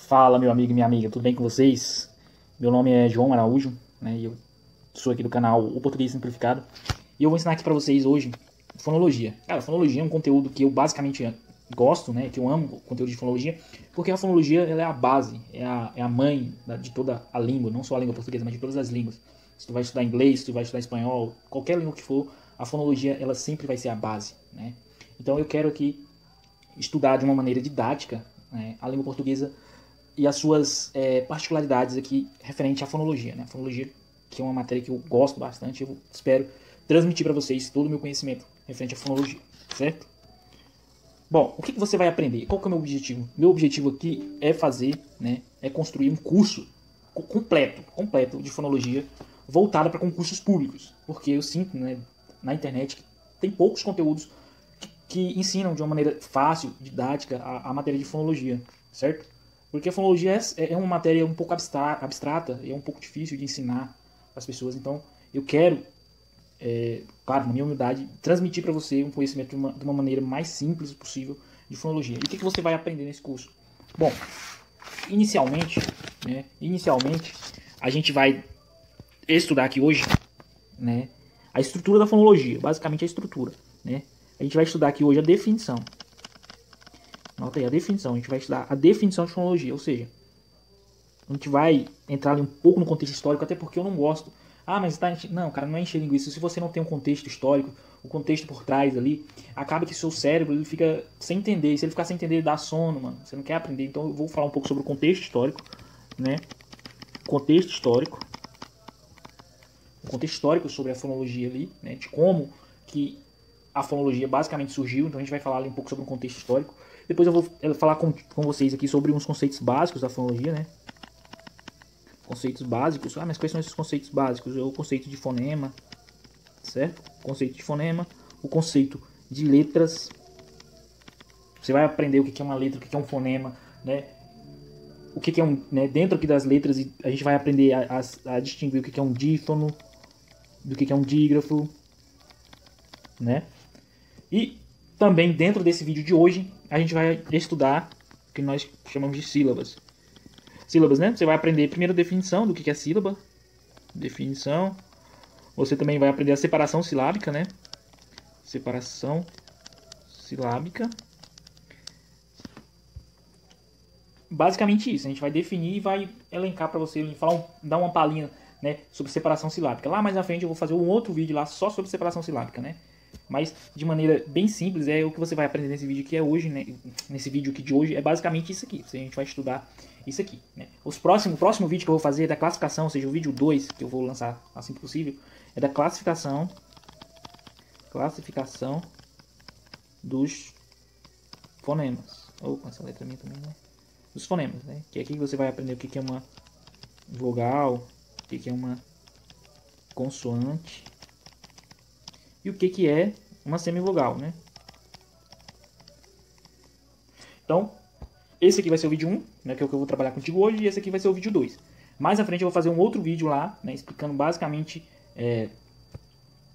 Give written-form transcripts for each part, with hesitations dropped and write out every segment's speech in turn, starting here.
Fala, meu amigo e minha amiga, tudo bem com vocês? Meu nome é João Araújo, né, e eu sou aqui do canal O Português Simplificado. E eu vou ensinar aqui pra vocês hoje fonologia. Cara, fonologia é um conteúdo que eu basicamente gosto, né, que eu amo o conteúdo de fonologia, porque a fonologia ela é a base, é a mãe de toda a língua, não só a língua portuguesa, mas de todas as línguas. Se tu vai estudar inglês, se tu vai estudar espanhol, qualquer língua que for, a fonologia ela sempre vai ser a base, né? Então eu quero aqui estudar de uma maneira didática, né, a língua portuguesa e as suas particularidades aqui referente à fonologia, né? A fonologia, que é uma matéria que eu gosto bastante, eu espero transmitir para vocês todo o meu conhecimento referente à fonologia, certo? Bom, o que você vai aprender? Qual que é o meu objetivo? Meu objetivo aqui é fazer, né, é construir um curso completo de fonologia voltado para concursos públicos, porque eu sinto, né, na internet que tem poucos conteúdos que ensinam de uma maneira fácil, didática, a matéria de fonologia, certo? Porque a fonologia é uma matéria um pouco abstrata e é um pouco difícil de ensinar para as pessoas. Então, eu quero, claro, na minha humildade, transmitir para você um conhecimento de uma maneira mais simples possível de fonologia. E o que você vai aprender nesse curso? Bom, inicialmente, a gente vai estudar aqui hoje, né, a estrutura da fonologia, basicamente a estrutura, né? A gente vai estudar aqui hoje a definição. Nota aí, a definição. A gente vai estudar a definição de fonologia, ou seja, a gente vai entrar ali um pouco no contexto histórico, até porque eu não gosto. Ah, mas tá... Não, cara, não é encher linguiça. Se você não tem um contexto histórico, o contexto por trás ali, acaba que seu cérebro ele fica sem entender. E se ele ficar sem entender, ele dá sono, mano. Você não quer aprender. Então eu vou falar um pouco sobre o contexto histórico, né? Contexto histórico. O contexto histórico sobre a fonologia ali, né? De como que a fonologia basicamente surgiu. Então a gente vai falar ali um pouco sobre o contexto histórico. Depois eu vou falar com vocês aqui sobre uns conceitos básicos da fonologia, né? Conceitos básicos. Ah, mas quais são esses conceitos básicos? É o conceito de fonema, certo? O conceito de fonema, o conceito de letras. Você vai aprender o que é uma letra, o que é um fonema, né? O que é um, né? Dentro aqui das letras a gente vai aprender a distinguir o que é um dífono, do que é um dígrafo, né? E também dentro desse vídeo de hoje a gente vai estudar o que nós chamamos de sílabas. Sílabas, né? Você vai aprender primeiro a definição do que é sílaba. Definição. Você também vai aprender a separação silábica, né? Separação silábica. Basicamente isso. A gente vai definir e vai elencar para você, dar uma palhinha, né, sobre separação silábica. Lá mais na frente eu vou fazer um outro vídeo lá só sobre separação silábica, né? Mas de maneira bem simples, é o que você vai aprender nesse vídeo que é hoje, né? Nesse vídeo aqui de hoje é basicamente isso aqui. A gente vai estudar isso aqui, né? O próximo vídeo que eu vou fazer é da classificação, ou seja, o vídeo 2 que eu vou lançar assim que possível, é da classificação dos fonemas. Opa, essa letra minha também, né? Dos fonemas, né? Que é aqui que você vai aprender o que é uma vogal, o que é uma consoante e o que é uma semivogal, né? Então, esse aqui vai ser o vídeo 1, né, que é o que eu vou trabalhar contigo hoje, e esse aqui vai ser o vídeo 2. Mais à frente eu vou fazer um outro vídeo lá, né, explicando basicamente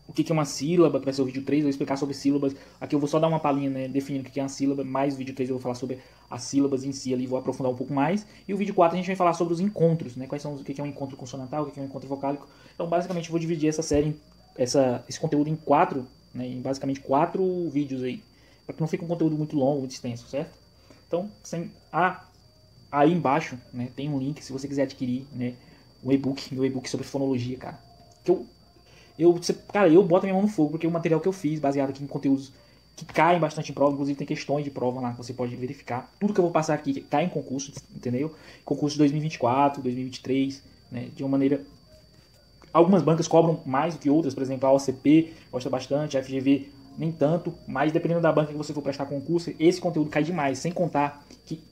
o que é uma sílaba, que vai ser o vídeo 3, eu vou explicar sobre sílabas. Aqui eu vou só dar uma palhinha, né, definindo o que é uma sílaba, mais o vídeo 3 eu vou falar sobre as sílabas em si ali, vou aprofundar um pouco mais. E o vídeo 4 a gente vai falar sobre os encontros, né, quais são, o que é um encontro consonantal, o que é um encontro vocálico. Então basicamente eu vou dividir essa série, esse conteúdo em 4, né, em basicamente 4 vídeos aí, para que não fique um conteúdo muito longo, muito extenso, certo? Então, aí embaixo, né, tem um link se você quiser adquirir, né, meu e-book sobre fonologia, cara. Que eu boto a minha mão no fogo, porque o material que eu fiz, baseado aqui em conteúdos que caem bastante em prova, inclusive tem questões de prova lá que você pode verificar. Tudo que eu vou passar aqui cai em concurso, entendeu? Concurso de 2024, 2023, né, de uma maneira... Algumas bancas cobram mais do que outras, por exemplo, a OCP gosta bastante, a FGV nem tanto, mas dependendo da banca que você for prestar concurso, esse conteúdo cai demais, sem contar que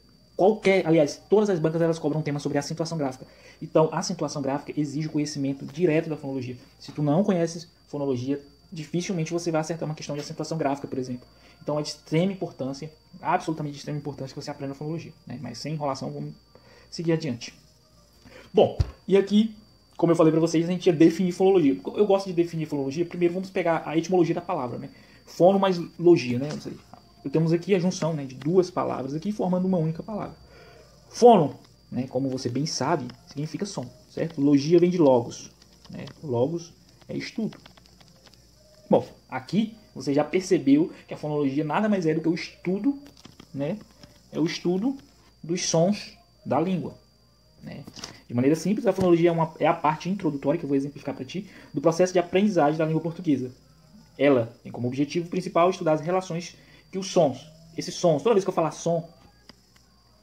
todas as bancas elas cobram um tema sobre acentuação gráfica. Então, a acentuação gráfica exige o conhecimento direto da fonologia. Se tu não conheces fonologia, dificilmente você vai acertar uma questão de acentuação gráfica, por exemplo. Então, é de extrema importância, absolutamente de extrema importância que você aprenda fonologia, né? Mas sem enrolação, vamos seguir adiante. Bom, e aqui, como eu falei para vocês, a gente ia definir fonologia. Eu gosto de definir fonologia. Primeiro vamos pegar a etimologia da palavra, né? Fono mais logia, né? Temos aqui a junção, né, de duas palavras aqui formando uma única palavra. Fono, né, como você bem sabe, significa som, certo? Logia vem de logos, né? Logos é estudo. Bom, aqui você já percebeu que a fonologia nada mais é do que o estudo, né? É o estudo dos sons da língua, né? De maneira simples, a fonologia é a parte introdutória, que eu vou exemplificar para ti, do processo de aprendizagem da língua portuguesa. Ela tem como objetivo principal estudar as relações que os sons, esses sons, toda vez que eu falar som,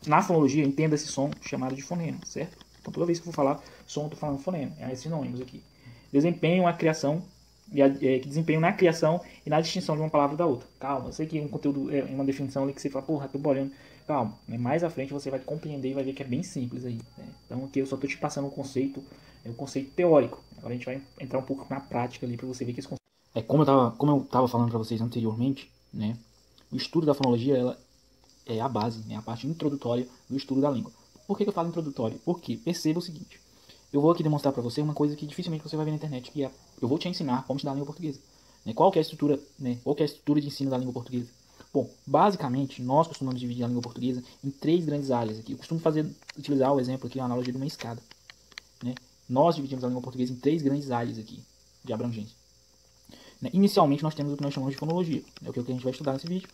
na fonologia, entenda esse som chamado de fonema, certo? Então toda vez que eu for falar som, eu estou falando fonema, é esses sinônimos aqui. Desempenham a criação, que desempenham na criação e na distinção de uma palavra da outra. Calma, eu sei que é um conteúdo, é uma definição ali que você fala, porra, tô bolhando. Calma, mais à frente você vai compreender e vai ver que é bem simples aí, né? Então aqui eu só estou te passando um conceito, um conceito teórico. Agora a gente vai entrar um pouco na prática ali para você ver que esse conceito... Como eu tava falando para vocês anteriormente, né? O estudo da fonologia, ela é a base, né, a parte introdutória do estudo da língua. Por que eu falo introdutório? Porque perceba o seguinte, eu vou aqui demonstrar para você uma coisa que dificilmente você vai ver na internet, que é, eu vou te ensinar como estudar a língua portuguesa. Né, qual que é a estrutura, né, qual que é a estrutura de ensino da língua portuguesa? Bom, basicamente, nós costumamos dividir a língua portuguesa em 3 grandes áreas aqui. Eu costumo utilizar o exemplo aqui, a analogia de uma escada. Né? Nós dividimos a língua portuguesa em 3 grandes áreas aqui, de abrangência. Né? Inicialmente, nós temos o que nós chamamos de fonologia, é o que a gente vai estudar nesse vídeo.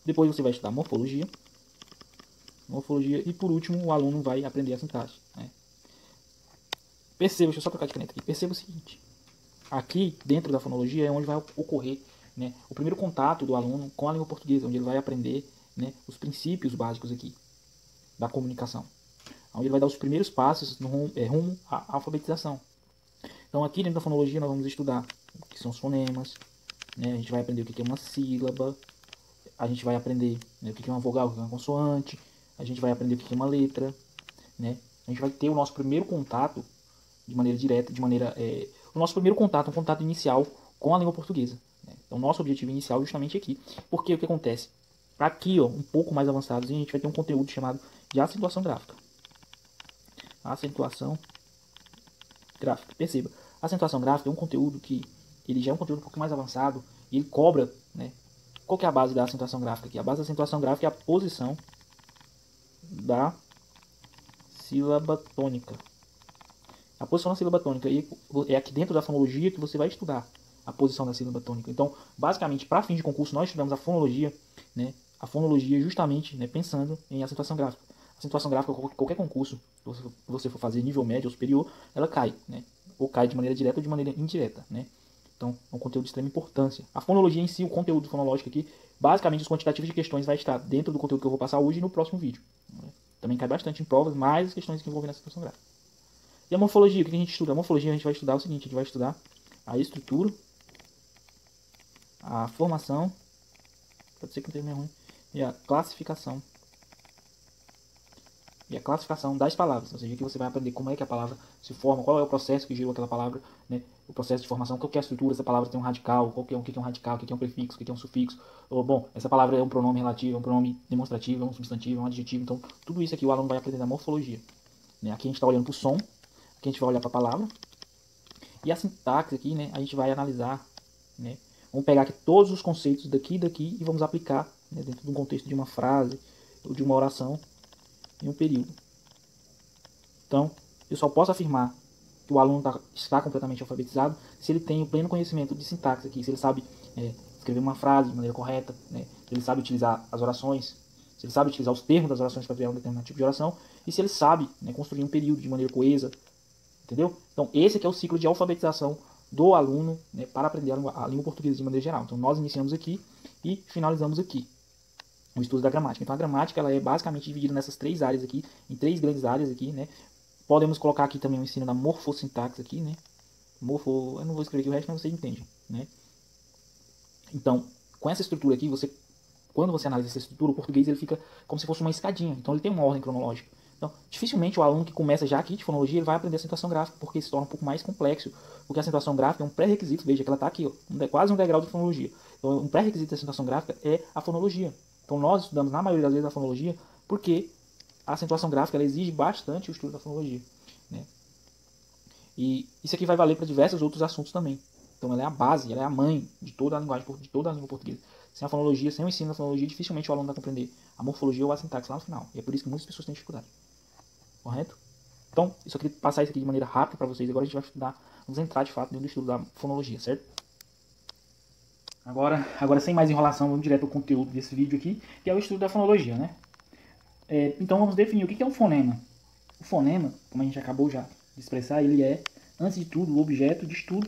Depois você vai estudar morfologia, e por último o aluno vai aprender a sintaxe. Né? Perceba, deixa eu só trocar de caneta aqui, perceba o seguinte, aqui dentro da fonologia é onde vai ocorrer, né, o primeiro contato do aluno com a língua portuguesa, onde ele vai aprender, né, os princípios básicos aqui da comunicação, onde ele vai dar os primeiros passos no rumo à alfabetização. Então aqui dentro da fonologia nós vamos estudar o que são os fonemas, né, a gente vai aprender o que é uma sílaba, a gente vai aprender, né, o que é uma vogal, o que é uma consoante, a gente vai aprender o que é uma letra, né? A gente vai ter o nosso primeiro contato de maneira direta, o nosso primeiro contato, um contato inicial com a língua portuguesa. Né? Então, nosso objetivo inicial é justamente aqui. Porque o que acontece? Aqui, ó, um pouco mais avançados, a gente vai ter um conteúdo chamado de acentuação gráfica. Acentuação gráfica. Perceba, a acentuação gráfica é um conteúdo que ele já é um conteúdo um pouco mais avançado e ele cobra, né? Qual que é a base da acentuação gráfica aqui? A base da acentuação gráfica é a posição da sílaba tônica. A posição da sílaba tônica é aqui dentro da fonologia que você vai estudar a posição da sílaba tônica. Então, basicamente, para fim de concurso, nós estudamos a fonologia, né? A fonologia justamente, né, pensando em acentuação gráfica. A acentuação gráfica, qualquer concurso que você for fazer nível médio ou superior, ela cai, né? Ou cai de maneira direta ou de maneira indireta, né? Então, é um conteúdo de extrema importância. A fonologia em si, o conteúdo fonológico aqui, basicamente os quantitativos de questões vai estar dentro do conteúdo que eu vou passar hoje e no próximo vídeo. Também cai bastante em provas, mais as questões que envolvem a acentuação gráfica. E a morfologia, o que a gente estuda? A morfologia a gente vai estudar o seguinte, a gente vai estudar a estrutura, a formação, pode ser que não tenha ruim, e a classificação. E a classificação das palavras, ou seja, aqui você vai aprender como é que a palavra se forma, qual é o processo que gerou aquela palavra, né? O processo de formação, qual que é a estrutura, essa palavra tem um radical, o que é um radical, o que é um prefixo, o que é um sufixo, ou, bom, essa palavra é um pronome relativo, é um pronome demonstrativo, é um substantivo, é um adjetivo, então tudo isso aqui o aluno vai aprender na morfologia. Né? Aqui a gente está olhando para o som, aqui a gente vai olhar para a palavra, e a sintaxe aqui, né, a gente vai analisar, né? Vamos pegar aqui todos os conceitos daqui e daqui e vamos aplicar, né, dentro de um contexto de uma frase ou de uma oração em um período. Então, eu só posso afirmar que o aluno está completamente alfabetizado se ele tem o pleno conhecimento de sintaxe aqui, se ele sabe escrever uma frase de maneira correta, né, se ele sabe utilizar as orações, se ele sabe utilizar os termos das orações para criar um determinado tipo de oração, e se ele sabe, né, construir um período de maneira coesa, entendeu? Então, esse aqui é o ciclo de alfabetização do aluno, né, para aprender a língua portuguesa de maneira geral. Então, nós iniciamos aqui e finalizamos aqui o estudo da gramática. Então, a gramática ela é basicamente dividida nessas 3 áreas aqui, em 3 grandes áreas aqui, né? Podemos colocar aqui também o ensino da morfossintaxe aqui, né? Eu não vou escrever aqui o resto, mas você entende, né? Então, com essa estrutura aqui, quando você analisa essa estrutura, o português ele fica como se fosse uma escadinha. Então, ele tem uma ordem cronológica. Então, dificilmente o aluno que começa já aqui de fonologia, ele vai aprender a acentuação gráfica, porque se torna um pouco mais complexo. Porque a acentuação gráfica é um pré-requisito, veja que ela está aqui, ó, quase um degrau de fonologia. Então, um pré-requisito da acentuação gráfica é a fonologia. Então, nós estudamos, na maioria das vezes, a fonologia, porque a acentuação gráfica ela exige bastante o estudo da fonologia. Né? E isso aqui vai valer para diversos outros assuntos também. Então, ela é a base, ela é a mãe de toda a linguagem, de toda a língua portuguesa. Sem a fonologia, sem o ensino da fonologia, dificilmente o aluno vai compreender a morfologia ou a sintaxe lá no final. E é por isso que muitas pessoas têm dificuldade. Correto? Então, eu só queria passar isso aqui de maneira rápida para vocês. Agora a gente vai estudar, vamos entrar de fato dentro do estudo da fonologia, certo? Agora sem mais enrolação, vamos direto ao conteúdo desse vídeo aqui, que é o estudo da fonologia, né? Então vamos definir o que é um fonema. O fonema, como a gente acabou já de expressar, ele é, antes de tudo, o objeto de estudo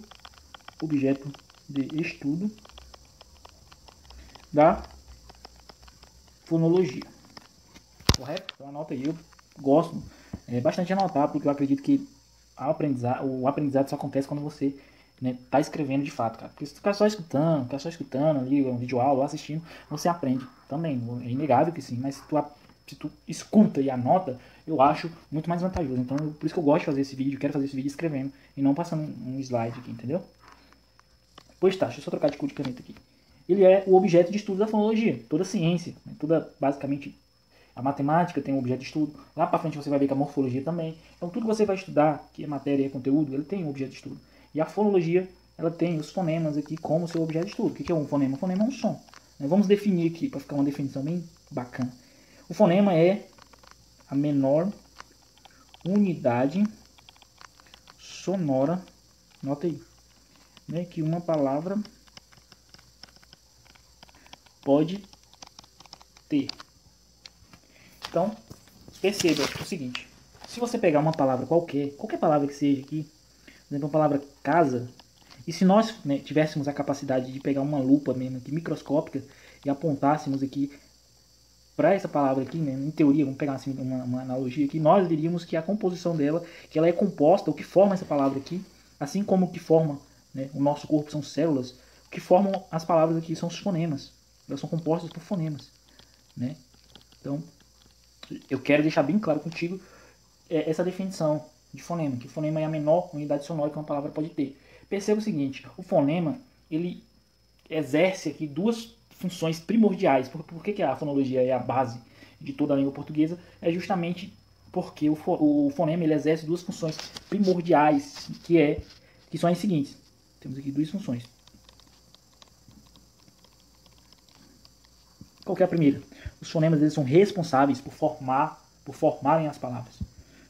da fonologia. Correto? Então anota aí, eu gosto bastante de anotar, porque eu acredito que o aprendizado só acontece quando você tá escrevendo de fato, cara. Porque se tu ficar só escutando ali, um vídeo aula, assistindo, você aprende também. É inegável que sim, mas se tu escuta e anota, eu acho muito mais vantajoso. Então, por isso que eu gosto de fazer esse vídeo, quero fazer esse vídeo escrevendo e não passando um slide aqui, entendeu? Pois tá, deixa eu só trocar de cor de caneta aqui. Ele é o objeto de estudo da fonologia, toda ciência, toda, basicamente, a matemática tem um objeto de estudo. Lá para frente você vai ver que a morfologia também. Então tudo que você vai estudar, que é matéria e conteúdo, ele tem um objeto de estudo. E a fonologia, ela tem os fonemas aqui como seu objeto de estudo. O que é um fonema? Um fonema é um som. Vamos definir aqui, para ficar uma definição bem bacana. O fonema é a menor unidade sonora, nota aí, que uma palavra pode ter. Então, perceba o seguinte, se você pegar uma palavra qualquer palavra que seja aqui, por exemplo, a palavra casa, e se nós tivéssemos a capacidade de pegar uma lupa mesmo aqui, microscópica, e apontássemos aqui para essa palavra aqui, em teoria, vamos pegar assim, uma analogia aqui, nós diríamos que a composição dela, que ela é composta, o que forma essa palavra aqui, assim como o que forma o nosso corpo são células, o que formam as palavras aqui são os fonemas, elas são compostas por fonemas, Então, eu quero deixar bem claro contigo essa definição de fonema, que o fonema é a menor unidade sonora que uma palavra pode ter. Perceba o seguinte, o fonema, ele exerce aqui duas funções primordiais. Por que a fonologia é a base de toda a língua portuguesa? É justamente porque o fonema ele exerce duas funções primordiais, que são as seguintes. Temos aqui duas funções. Qual que é a primeira? Os fonemas eles são responsáveis por formarem as palavras.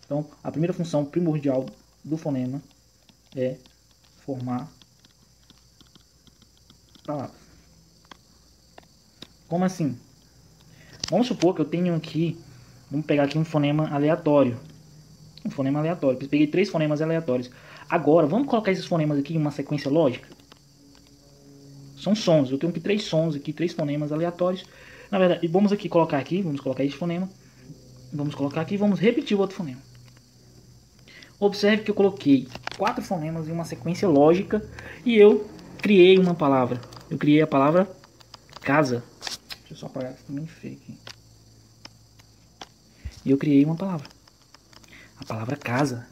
Então, a primeira função primordial do fonema é formar palavras. Como assim? Vamos supor que eu tenho aqui, vamos pegar aqui um fonema aleatório. Eu peguei 3 fonemas aleatórios. Agora, vamos colocar esses fonemas aqui em uma sequência lógica? São sons. Eu tenho aqui 3 sons, aqui 3 fonemas aleatórios. Na verdade, vamos colocar esse fonema. Vamos colocar aqui e vamos repetir o outro fonema. Observe que eu coloquei 4 fonemas em uma sequência lógica e eu criei uma palavra. Eu criei a palavra casa. Deixa eu só apagar, que tá bem feio aqui. E eu criei uma palavra. A palavra casa.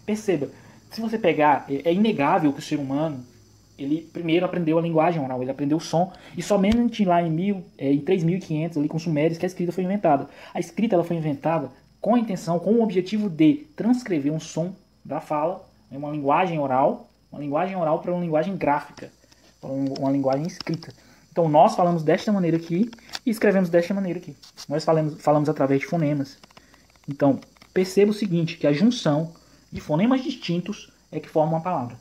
Perceba, se você pegar, é inegável que o ser humano, ele primeiro aprendeu a linguagem oral, ele aprendeu o som, e somente lá em 3500, ali com os sumérios, que a escrita foi inventada. A escrita ela foi inventada com a intenção, com o objetivo de transcrever um som da fala, uma linguagem oral para uma linguagem gráfica, para uma linguagem escrita. Então nós falamos desta maneira aqui e escrevemos desta maneira aqui. Nós falamos através de fonemas. Então perceba o seguinte, que a junção de fonemas distintos é que forma uma palavra.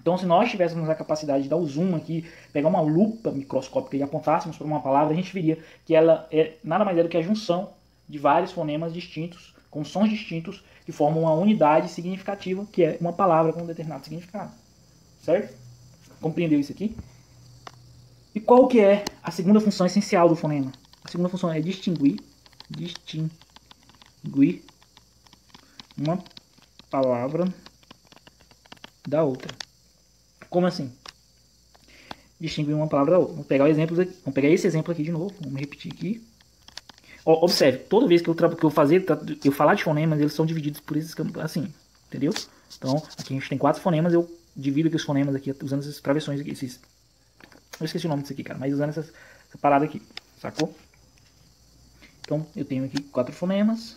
Então se nós tivéssemos a capacidade de dar o zoom aqui, pegar uma lupa microscópica e apontássemos para uma palavra, a gente veria que ela é nada mais é do que a junção de vários fonemas distintos, com sons distintos, que formam uma unidade significativa, que é uma palavra com um determinado significado. Certo? Compreendeu isso aqui? E qual que é a segunda função essencial do fonema? A segunda função é distinguir uma palavra da outra. Como assim? Distinguir uma palavra da outra. Vamos pegar esse exemplo aqui de novo. Vamos repetir aqui. Observe, toda vez que eu falar de fonemas, eles são divididos por esses campos assim, entendeu? Então, aqui a gente tem 4 fonemas, eu divido aqui os fonemas aqui usando essas travessões aqui, eu esqueci o nome disso aqui, cara, mas usando essa parada aqui, sacou? Então, eu tenho aqui 4 fonemas.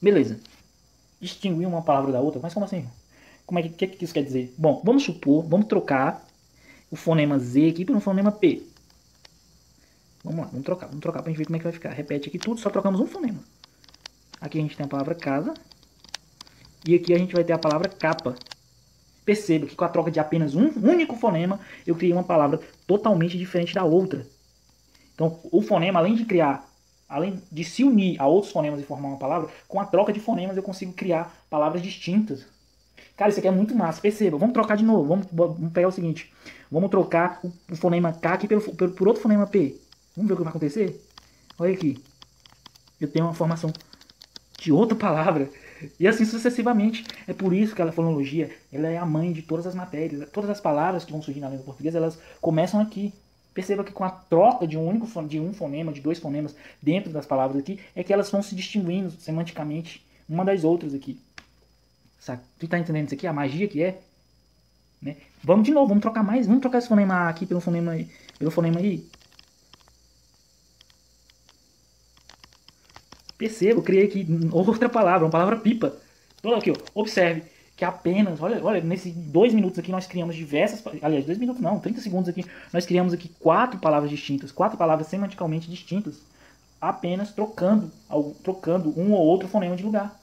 Beleza. Distinguir uma palavra da outra, mas como assim? O que isso quer dizer? Bom, vamos trocar o fonema Z aqui por um fonema P. Vamos lá, vamos trocar pra gente ver como é que vai ficar. Repete aqui tudo, só trocamos um fonema. Aqui a gente tem a palavra casa. E aqui a gente vai ter a palavra capa. Perceba que com a troca de apenas um único fonema, eu criei uma palavra totalmente diferente da outra. Então, o fonema, além de se unir a outros fonemas e formar uma palavra, com a troca de fonemas eu consigo criar palavras distintas. Cara, isso aqui é muito massa. Perceba, vamos trocar de novo. Vamos pegar o seguinte. Vamos trocar o fonema K aqui por outro fonema P. Vamos ver o que vai acontecer? Olha aqui. Eu tenho uma formação de outra palavra. E assim sucessivamente. É por isso que a fonologia ela é a mãe de todas as matérias. Todas as palavras que vão surgir na língua portuguesa, elas começam aqui. Perceba que com a troca de um fonema, de dois fonemas dentro das palavras aqui, é que elas vão se distinguindo semanticamente uma das outras aqui. Sabe? Tu tá entendendo isso aqui? A magia que é? Né? Vamos de novo, vamos trocar mais. Vamos trocar esse fonema A aqui pelo fonema I. Perceba, eu criei aqui outra palavra, uma palavra pipa. Então aqui, ó, observe que apenas, olha, nesses 2 minutos aqui nós criamos diversas, aliás, 2 minutos não, 30 segundos aqui, nós criamos aqui 4 palavras distintas, 4 palavras semanticamente distintas, apenas trocando um ou outro fonema de lugar,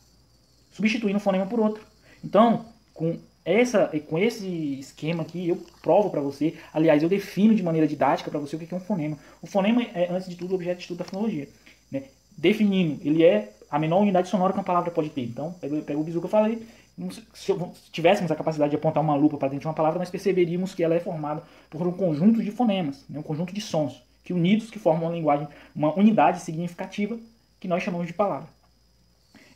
substituindo um fonema por outro. Então, com esse esquema aqui, eu provo para você, aliás, eu defino de maneira didática para você o que é um fonema. O fonema é, antes de tudo, objeto de estudo da fonologia, né? Definindo, ele é a menor unidade sonora que uma palavra pode ter. Então, pega o bizu que eu falei. Se tivéssemos a capacidade de apontar uma lupa para dentro de uma palavra, nós perceberíamos que ela é formada por um conjunto de fonemas, né? Um conjunto de sons, que unidos que formam uma linguagem, uma unidade significativa que nós chamamos de palavra.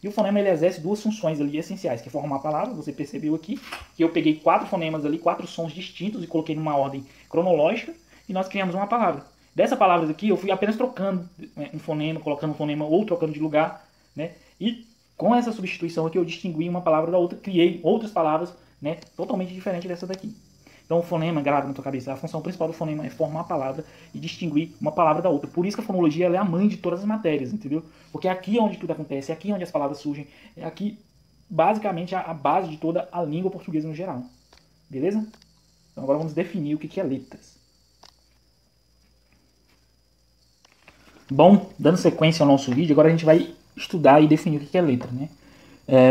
E o fonema ele exerce 2 funções ali essenciais, que é formar a palavra. Você percebeu aqui que eu peguei 4 fonemas ali, 4 sons distintos e coloquei numa ordem cronológica e nós criamos uma palavra. Dessa palavra aqui, eu fui apenas trocando um fonema, colocando um fonema ou trocando de lugar, né? E com essa substituição aqui, eu distingui uma palavra da outra, criei outras palavras, né, totalmente diferentes dessa daqui. Então, o fonema, grave na tua cabeça, a função principal do fonema é formar a palavra e distinguir uma palavra da outra. Por isso que a fonologia ela é a mãe de todas as matérias, entendeu? Porque é aqui onde tudo acontece, é aqui onde as palavras surgem, é aqui, basicamente, a base de toda a língua portuguesa no geral. Beleza? Então, agora vamos definir o que é letras. Bom, dando sequência ao nosso vídeo, agora a gente vai estudar e definir o que é letra, né?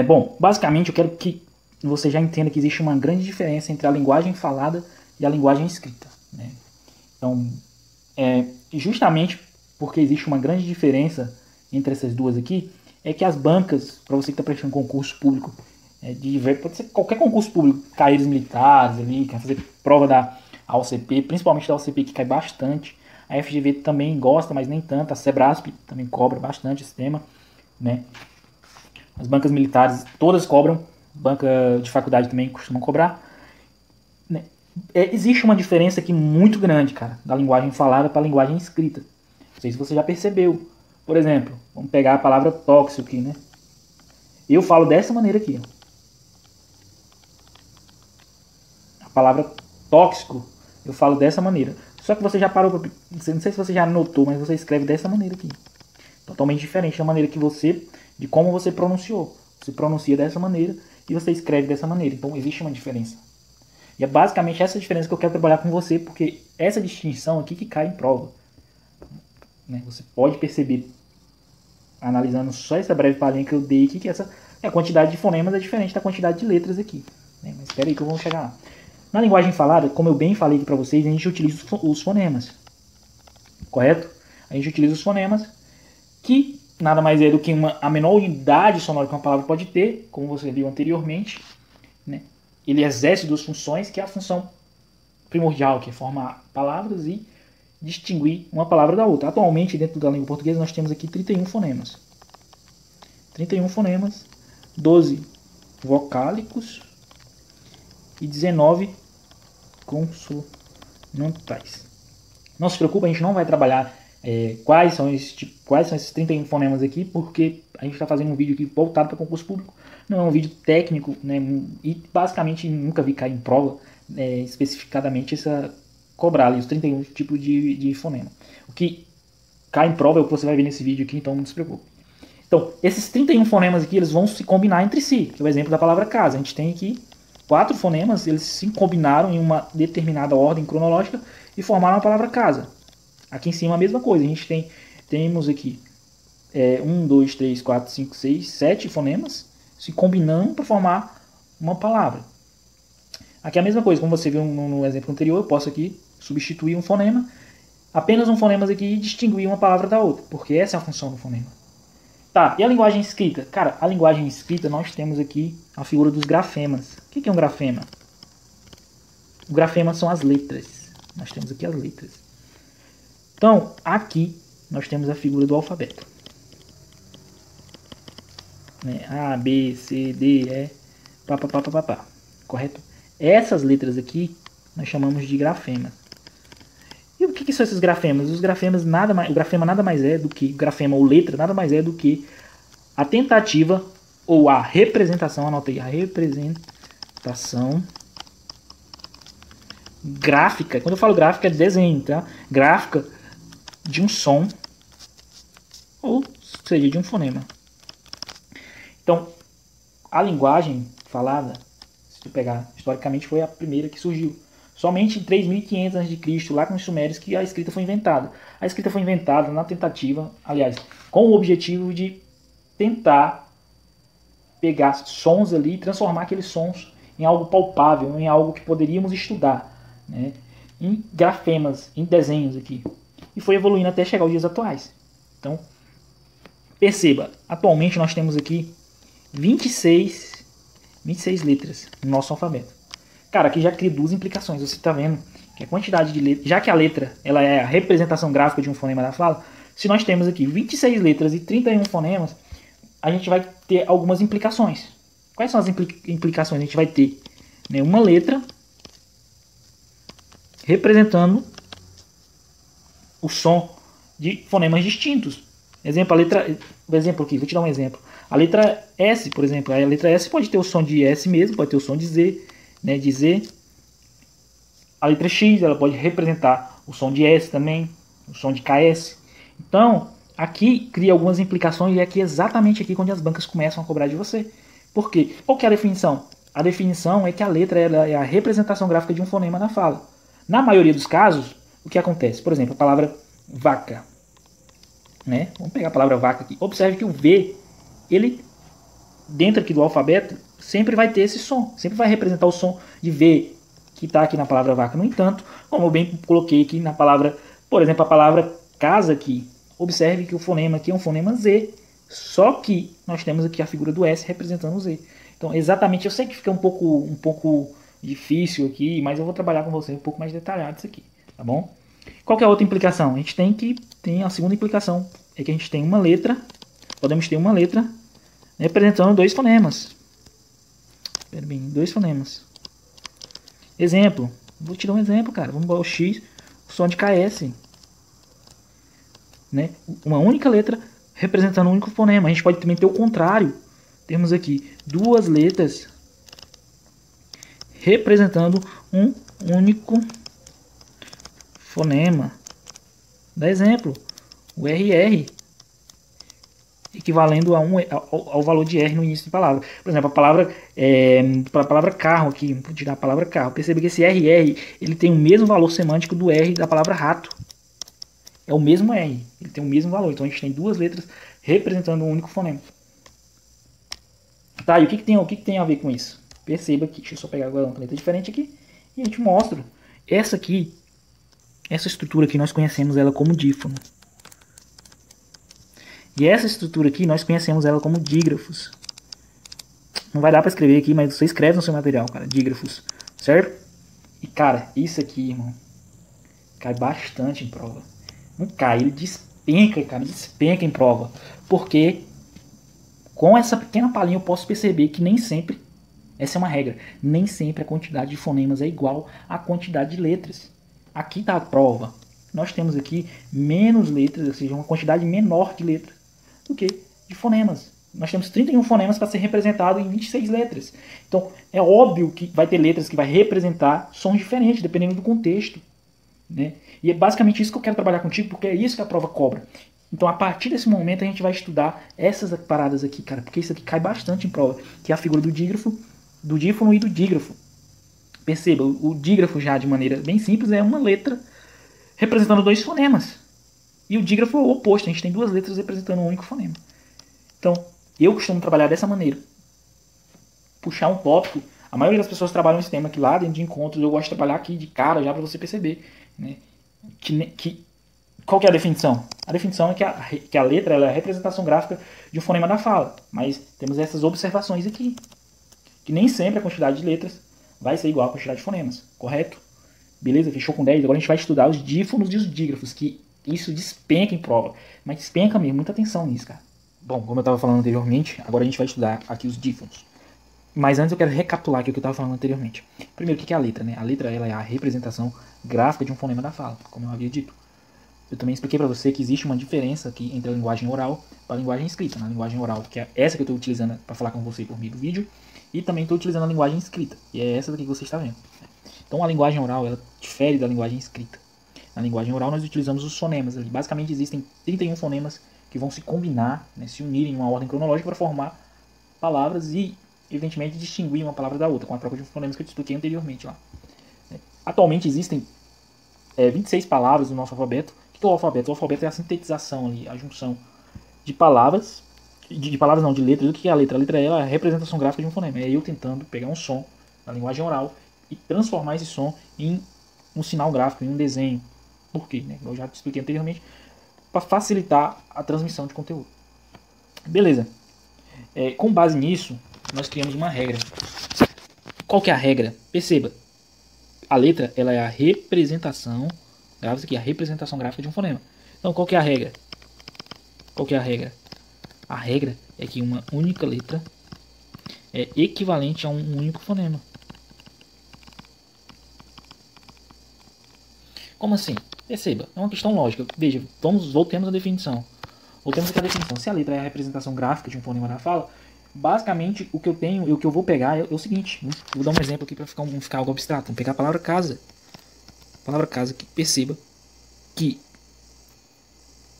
Bom, basicamente eu quero que você já entenda que existe uma grande diferença entre a linguagem falada e a linguagem escrita, né? Então, justamente porque existe uma grande diferença entre essas duas aqui, é que as bancas, para você que está prestando concurso público, pode ser qualquer concurso público, carreiras militares ali, quer fazer prova da AOCP, principalmente da AOCP que cai bastante. A FGV também gosta, mas nem tanto. A Sebrasp também cobra bastante esse tema, né? As bancas militares todas cobram. Banca de faculdade também costumam cobrar, né? Existe uma diferença aqui muito grande, cara, da linguagem falada para a linguagem escrita. Não sei se você já percebeu. Por exemplo, vamos pegar a palavra tóxico aqui, né? Eu falo dessa maneira aqui, ó. A palavra tóxico, eu falo dessa maneira. Só que você já parou pra... Não sei se você já notou, mas você escreve dessa maneira aqui. Totalmente diferente da maneira que de como você pronunciou. Você pronuncia dessa maneira e você escreve dessa maneira. Então existe uma diferença. E é basicamente essa diferença que eu quero trabalhar com você, porque essa distinção aqui que cai em prova, né? Você pode perceber, analisando só essa breve palhinha que eu dei aqui, que a quantidade de fonemas é diferente da quantidade de letras aqui, né? Mas espera aí que eu vou chegar lá. Na linguagem falada, como eu bem falei aqui para vocês, a gente utiliza os fonemas. Correto? A gente utiliza os fonemas, que nada mais é do que a menor unidade sonora que uma palavra pode ter, como você viu anteriormente, né? Ele exerce 2 funções, que é a função primordial, que é formar palavras e distinguir uma palavra da outra. Atualmente, dentro da língua portuguesa, nós temos aqui 31 fonemas. 31 fonemas, 12 vocálicos e 19 consonantais. Não se preocupe, a gente não vai trabalhar quais são esses 31 fonemas aqui, porque a gente está fazendo um vídeo aqui voltado para concurso público. Não é um vídeo técnico, né? E basicamente nunca vi cair em prova especificadamente cobrar ali os 31 tipos de fonema. O que cai em prova é o que você vai ver nesse vídeo aqui, então não se preocupe. Então, esses 31 fonemas aqui, eles vão se combinar entre si, que é o exemplo da palavra casa. A gente tem aqui 4 fonemas, eles se combinaram em uma determinada ordem cronológica e formaram a palavra casa. Aqui em cima a mesma coisa, a gente temos aqui 1, 2, 3, 4, 5, 6, 7 fonemas se combinando para formar uma palavra. Aqui é a mesma coisa, como você viu no exemplo anterior, eu posso aqui substituir um fonema, apenas um fonema aqui e distinguir uma palavra da outra, porque essa é a função do fonema. Tá, e a linguagem escrita? Cara, a linguagem escrita nós temos aqui a figura dos grafemas. O que é um grafema? O grafema são as letras. Nós temos aqui as letras. Então, aqui nós temos a figura do alfabeto. A, B, C, D, E, pá. Correto? Essas letras aqui nós chamamos de grafemas. E o que são esses grafemas? Os grafemas o grafema nada mais é do que, grafema ou letra nada mais é do que a tentativa ou a representação, anotei, a representação gráfica. Quando eu falo gráfica é desenho, tá? Gráfica de um som, ou seja, de um fonema. Então, a linguagem falada, se tu pegar historicamente, foi a primeira que surgiu. Somente em 3.500 a.C., lá com os sumérios, que a escrita foi inventada. A escrita foi inventada na tentativa, aliás, com o objetivo de tentar pegar sons ali e transformar aqueles sons em algo palpável, em algo que poderíamos estudar, né? Em grafemas, em desenhos aqui. E foi evoluindo até chegar aos dias atuais. Então, perceba, atualmente nós temos aqui 26 letras no nosso alfabeto. Cara, aqui já cria duas implicações. Você está vendo que a quantidade de letras, já que a letra ela é a representação gráfica de um fonema da fala, se nós temos aqui 26 letras e 31 fonemas, a gente vai ter algumas implicações. Quais são as implicações? A gente vai ter, né, uma letra representando o som de fonemas distintos. Exemplo, exemplo aqui, vou te dar um exemplo. A letra S, por exemplo, a letra S pode ter o som de S mesmo, pode ter o som de Z, né, de Z. A letra X, ela pode representar o som de S também, o som de KS. Então, aqui cria algumas implicações e é aqui exatamente aqui onde as bancas começam a cobrar de você. Por quê? Qual que é a definição? A definição é que a letra ela é a representação gráfica de um fonema na fala. Na maioria dos casos, o que acontece? Por exemplo, a palavra vaca, né? Vamos pegar a palavra vaca aqui. Observe que o V, ele, dentro aqui do alfabeto, sempre vai ter esse som. Sempre vai representar o som de V que está aqui na palavra vaca. No entanto, como eu bem coloquei aqui na palavra, por exemplo, a palavra casa aqui, observe que o fonema aqui é um fonema Z. Só que nós temos aqui a figura do S representando o Z. Então, exatamente, eu sei que fica um pouco difícil aqui, mas eu vou trabalhar com você um pouco mais detalhado isso aqui, tá bom? Qual que é a outra implicação? A gente tem a segunda implicação, é que a gente tem uma letra, podemos ter uma letra representando dois fonemas. Espera bem, dois fonemas. Exemplo, vou te dar um exemplo, cara. Vamos botar o X, o som de KS, né? Uma única letra representando um único fonema. A gente pode também ter o contrário. Temos aqui duas letras representando um único fonema. Dá exemplo, o RR, equivalendo ao valor de R no início de palavra. Por exemplo, para a palavra carro aqui, vou tirar a palavra carro. Perceba que esse RR ele tem o mesmo valor semântico do R da palavra rato. É o mesmo R, ele tem o mesmo valor. Então a gente tem duas letras representando um único fonema. Tá, e o que tem a ver com isso? Perceba aqui, deixa eu só pegar agora uma caneta diferente aqui e a gente mostra. Essa estrutura aqui nós conhecemos ela como dífono. E essa estrutura aqui nós conhecemos ela como dígrafos. Não vai dar para escrever aqui, mas você escreve no seu material, cara, dígrafos, certo? E cara, isso aqui, irmão, cai bastante em prova. Não cai, ele despenca, cara, despenca em prova. Porque com essa pequena palhinha eu posso perceber que nem sempre, essa é uma regra, nem sempre a quantidade de fonemas é igual à quantidade de letras. Aqui está a prova. Nós temos aqui menos letras, ou seja, uma quantidade menor de letras do que de fonemas. Nós temos 31 fonemas para ser representado em 26 letras. Então, é óbvio que vai ter letras que vai representar sons diferentes, dependendo do contexto, né? E é basicamente isso que eu quero trabalhar contigo, porque é isso que a prova cobra. Então, a partir desse momento, a gente vai estudar essas paradas aqui, cara, porque isso aqui cai bastante em prova, que é a figura do dígrafo, do dífono e do dígrafo. Perceba, o dígrafo já de maneira bem simples é uma letra representando dois fonemas. E o dígrafo é o oposto, a gente tem duas letras representando um único fonema. Então, eu costumo trabalhar dessa maneira. Puxar um tópico. A maioria das pessoas trabalham esse tema aqui lá dentro de encontros. Eu gosto de trabalhar aqui de cara já para você perceber, né? Qual que é a definição? A definição é que a letra ela é a representação gráfica de um fonema da fala. Mas temos essas observações aqui. Que nem sempre a quantidade de letras vai ser igual à quantidade de fonemas. Correto? Beleza? Fechou com 10? Agora a gente vai estudar os dífonos e os dígrafos. Que isso despenca em prova. Mas despenca mesmo. Muita atenção nisso, cara. Bom, como eu estava falando anteriormente, agora a gente vai estudar aqui os dífonos. Mas antes eu quero recapitular aqui o que eu estava falando anteriormente. Primeiro, o que é a letra, né? A letra ela é a representação gráfica de um fonema da fala, como eu havia dito. Eu também expliquei para você que existe uma diferença aqui entre a linguagem oral e a linguagem escrita. Na linguagem oral, que é essa que eu estou utilizando para falar com você por meio do vídeo, e também estou utilizando a linguagem escrita, e é essa daqui que você está vendo. Então a linguagem oral ela difere da linguagem escrita. Na linguagem oral nós utilizamos os fonemas ali. Basicamente existem 31 fonemas que vão se combinar, né, se unirem em uma ordem cronológica para formar palavras e, evidentemente, distinguir uma palavra da outra, com a troca de fonemas que eu te expliquei anteriormente lá. Atualmente existem 26 palavras no nosso alfabeto. O que é o alfabeto? O alfabeto é a sintetização ali, a junção de palavras, de palavras não, de letras. O que é a letra? A letra é a representação gráfica de um fonema. É eu tentando pegar um som da linguagem oral e transformar esse som em um sinal gráfico, em um desenho. Por quê? Né? Eu já te expliquei anteriormente. Para facilitar a transmissão de conteúdo. Beleza. Com base nisso, nós criamos uma regra. Qual que é a regra? Perceba. A letra ela é a representação, grava isso aqui, a representação gráfica de um fonema. Então, qual que é a regra? Qual que é a regra? A regra é que uma única letra é equivalente a um único fonema. Como assim? Perceba, é uma questão lógica. Veja, voltemos à definição. Voltemos aqui à definição. Se a letra é a representação gráfica de um fonema da fala, basicamente o que eu tenho e o que eu vou pegar é o seguinte. Vou dar um exemplo aqui para ficar algo abstrato. Vamos pegar a palavra casa. A palavra casa aqui. Perceba que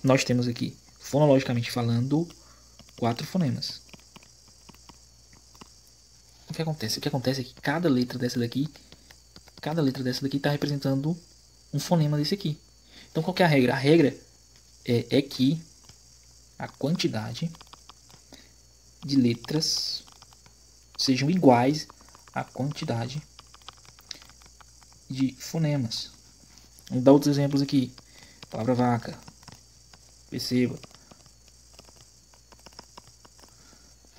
nós temos aqui, fonologicamente falando, 4 fonemas. O que acontece? O que acontece é que cada letra dessa daqui está representando um fonema desse aqui. Então qual que é a regra? A regra é que a quantidade de letras sejam iguais à quantidade de fonemas. Vamos dar outros exemplos aqui. Palavra vaca. Perceba.